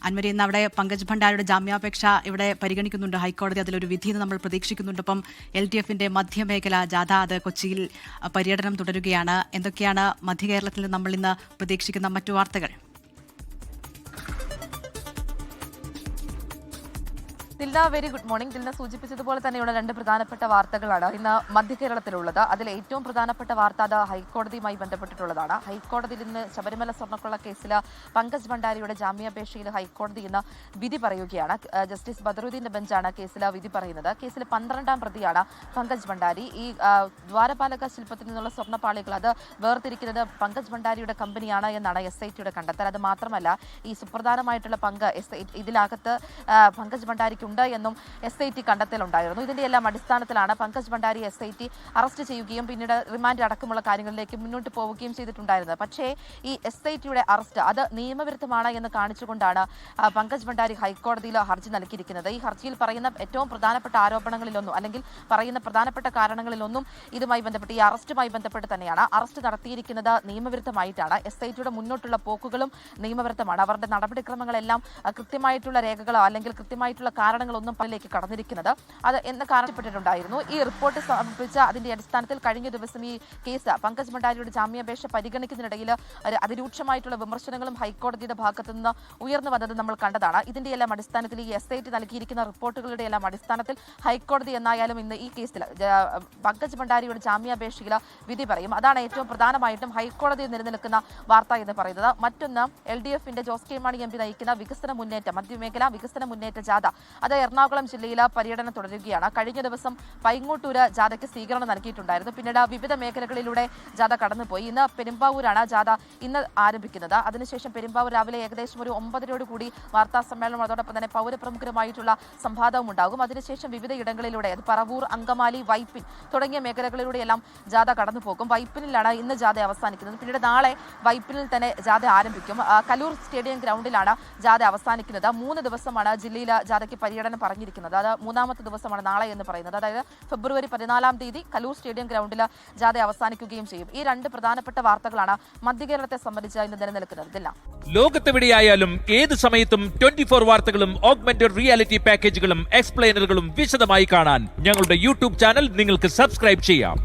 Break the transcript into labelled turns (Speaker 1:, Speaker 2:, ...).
Speaker 1: അൻവരി, ഇന്ന് അവിടെ പങ്കജ് ഭണ്ഡാരിയുടെ ജാമ്യാപേക്ഷ ഇവിടെ പരിഗണിക്കുന്നുണ്ട് ഹൈക്കോടതി. അതിലൊരു വിധി നമ്മൾ പ്രതീക്ഷിക്കുന്നുണ്ട്. അപ്പം LDFന്റെ മധ്യമേഖല ജാഥ അത് കൊച്ചിയിൽ പര്യടനം തുടരുകയാണ്. എന്തൊക്കെയാണ് മധ്യകേരളത്തിൽ നമ്മൾ ഇന്ന് പ്രതീക്ഷിക്കുന്ന മറ്റു വാർത്തകൾ?
Speaker 2: Dilna, very good morning. Dilna സൂചിപ്പിച്ചതുപോലെ തന്നെയുള്ള രണ്ട് പ്രധാനപ്പെട്ട വാർത്തകളാണ് ഇന്ന് മധ്യകേരളത്തിലുള്ളത്. അതിൽ ഏറ്റവും പ്രധാനപ്പെട്ട വാർത്ത അത് ഹൈക്കോടതിയുമായി ബന്ധപ്പെട്ടിട്ടുള്ളതാണ്. ഹൈക്കോടതിയിൽ ഇന്ന് ശബരിമല സ്വർണ്ണക്കൊള്ള കേസിൽ പങ്കജ് ഭണ്ഡാരിയുടെ ജാമ്യാപേക്ഷയിൽ ഹൈക്കോടതി ഇന്ന് വിധി പറയുകയാണ്. ജസ്റ്റിസ് ബദറുദ്ദീന്റെ ബെഞ്ചാണ് കേസിൽ വിധി പറയുന്നത്. കേസിൽ 12ാം പ്രതിയാണ് പങ്കജ് ഭണ്ഡാരി. ഈ ദ്വാരപാലക ശില്പത്തിൽ നിന്നുള്ള സ്വർണ്ണപ്പാളികൾ അത് വേർതിരിക്കുന്നത് പങ്കജ് ഭണ്ഡാരിയുടെ കമ്പനിയാണ് എന്നാണ് SITയുടെ കണ്ടെത്തൽ. അത് മാത്രമല്ല, ഈ സുപ്രധാനമായിട്ടുള്ള പങ്ക് ഇതിനകത്ത് പങ്കജ് ഭണ്ഡാരിക്ക് ഉണ്ട് എന്നും SIT കണ്ടെത്തലുണ്ടായിരുന്നു. ഇതിന്റെ എല്ലാം അടിസ്ഥാനത്തിലാണ് പങ്കജ് ഭണ്ഡാരി SIT അറസ്റ്റ് ചെയ്യുകയും പിന്നീട് റിമാൻഡ് അടക്കമുള്ള കാര്യങ്ങളിലേക്ക് മുന്നോട്ട് പോവുകയും ചെയ്തിട്ടുണ്ടായിരുന്നത്. പക്ഷേ ഈ SITയുടെ അറസ്റ്റ് അത് നിയമവിരുദ്ധമാണ് എന്ന് കാണിച്ചുകൊണ്ടാണ് പങ്കജ് ഭണ്ഡാരി ഹൈക്കോടതിയിൽ ഹർജി നൽകിയിരിക്കുന്നത്. ഈ ഹർജിയിൽ പറയുന്ന ഏറ്റവും പ്രധാനപ്പെട്ട ആരോപണങ്ങളിലൊന്നും അല്ലെങ്കിൽ പറയുന്ന പ്രധാനപ്പെട്ട കാരണങ്ങളിലൊന്നും ഇതുമായി ബന്ധപ്പെട്ട് ഈ അറസ്റ്റുമായി ബന്ധപ്പെട്ട് തന്നെയാണ്. അറസ്റ്റ് നടത്തിയിരിക്കുന്നത് നിയമവിരുദ്ധമായിട്ടാണ്. SITയുടെ മുന്നോട്ടുള്ള പോക്കുകളും നിയമവിരുദ്ധമാണ്. അവരുടെ നടപടിക്രമങ്ങളെല്ലാം കൃത്യമായിട്ടുള്ള രേഖകളോ അല്ലെങ്കിൽ കൃത്യമായിട്ടുള്ള കാരണങ്ങളൊന്നും പലരിലേക്ക് കടന്നിരിക്കുന്നത് അത് എന്ന് കാണിക്കപ്പെട്ടിട്ടുണ്ടായിരുന്നു. ഈ റിപ്പോർട്ട് സമർപ്പിച്ച അതിന്റെ അടിസ്ഥാനത്തിൽ കഴിഞ്ഞ ദിവസം ഈ കേസ് പങ്കജ് ഭണ്ഡാരിയുടെ ജാമ്യാപേക്ഷ പരിഗണിക്കുന്നതിനിടയിൽ അതിരൂക്ഷമായിട്ടുള്ള വിമർശനങ്ങളും ഹൈക്കോടതിയുടെ ഭാഗത്തു നിന്ന് ഉയർന്നു വന്നത് നമ്മൾ കണ്ടതാണ്. ഇതിന്റെ എല്ലാം അടിസ്ഥാനത്തിൽ ഈ SIT നൽകിയിരിക്കുന്ന റിപ്പോർട്ടുകളുടെ എല്ലാം അടിസ്ഥാനത്തിൽ ഹൈക്കോടതി എന്നായാലും ഇന്ന് ഈ കേസിൽ പങ്കജ് ഭണ്ഡാരിയുടെ ജാമ്യാപേക്ഷയിൽ വിധി പറയും. അതാണ് ഏറ്റവും പ്രധാനമായിട്ടും ഹൈക്കോടതിയിൽ നിലനിൽക്കുന്ന വാർത്ത എന്ന് പറയുന്നത്. മറ്റൊന്ന് LDFന്റെ ജോസ് കെ മാണി MP നയിക്കുന്ന വികസന മുന്നേറ്റ മധ്യമേഖല വികസന മുന്നേറ്റ ജാഥ അത് എറണാകുളം ജില്ലയിൽ പര്യടനം തുടരുകയാണ്. കഴിഞ്ഞ ദിവസം പൈങ്ങോട്ടൂര് ജാഥയ്ക്ക് സ്വീകരണം നൽകിയിട്ടുണ്ടായിരുന്നു. പിന്നീട് വിവിധ മേഖലകളിലൂടെ ജാഥ കടന്നുപോയി. ഇന്ന് പെരുമ്പാവൂരാണ് ജാഥ ഇന്ന് ആരംഭിക്കുന്നത്. അതിനുശേഷം പെരുമ്പാവൂർ രാവിലെ ഏകദേശം ഒരു 9:30 കൂടി വാർത്താ സമ്മേളനം, അതോടൊപ്പം തന്നെ പൗരപ്രമുഖരുമായിട്ടുള്ള സംവാദവും ഉണ്ടാകും. അതിനുശേഷം വിവിധ ഇടങ്ങളിലൂടെ അത് പറവൂർ, അങ്കമാലി, വൈപ്പിൻ തുടങ്ങിയ മേഖലകളിലൂടെയെല്ലാം ജാഥ കടന്നുപോകും. വൈപ്പിനിലാണ് ഇന്ന് ജാഥ അവസാനിക്കുന്നത്. പിന്നീട് നാളെ വൈപ്പിനിൽ തന്നെ ജാഥ ആരംഭിക്കും. കലൂർ സ്റ്റേഡിയം ഗ്രൗണ്ടിലാണ് ജാഥ അവസാനിക്കുന്നത്. 3 ദിവസമാണ് ജില്ലയിൽ ജാഥയ്ക്ക് പര്യടനം പറഞ്ഞിരിക്കുന്നത്. അത് 3ാമത്തെ ദിവസമാണ് നാളെ എന്ന് പറയുന്നത്. അതായത് ഫെബ്രുവരി 14-ാം തീയതി കലൂർ സ്റ്റേഡിയം ഗ്രൗണ്ടിൽ ജാഥ അവസാനിക്കുകയും ചെയ്യും. ഈ രണ്ട് പ്രധാനപ്പെട്ട വാർത്തകളാണ് മധ്യകേരളത്തെ സംബന്ധിച്ച് ഇന്ന് നിലനിൽക്കുന്നത്.
Speaker 3: ലോകത്തെവിടെയായാലും ഏത് സമയത്തും 24 വാർത്തകളും ഓഗ്മെന്റഡ് റിയാലിറ്റി പാക്കേജുകളും എക്സ്പ്ലെയിനറുകളും വിശദമായി കാണാൻ ഞങ്ങളുടെ YouTube ചാനൽ നിങ്ങൾക്ക് സബ്സ്ക്രൈബ് ചെയ്യാം.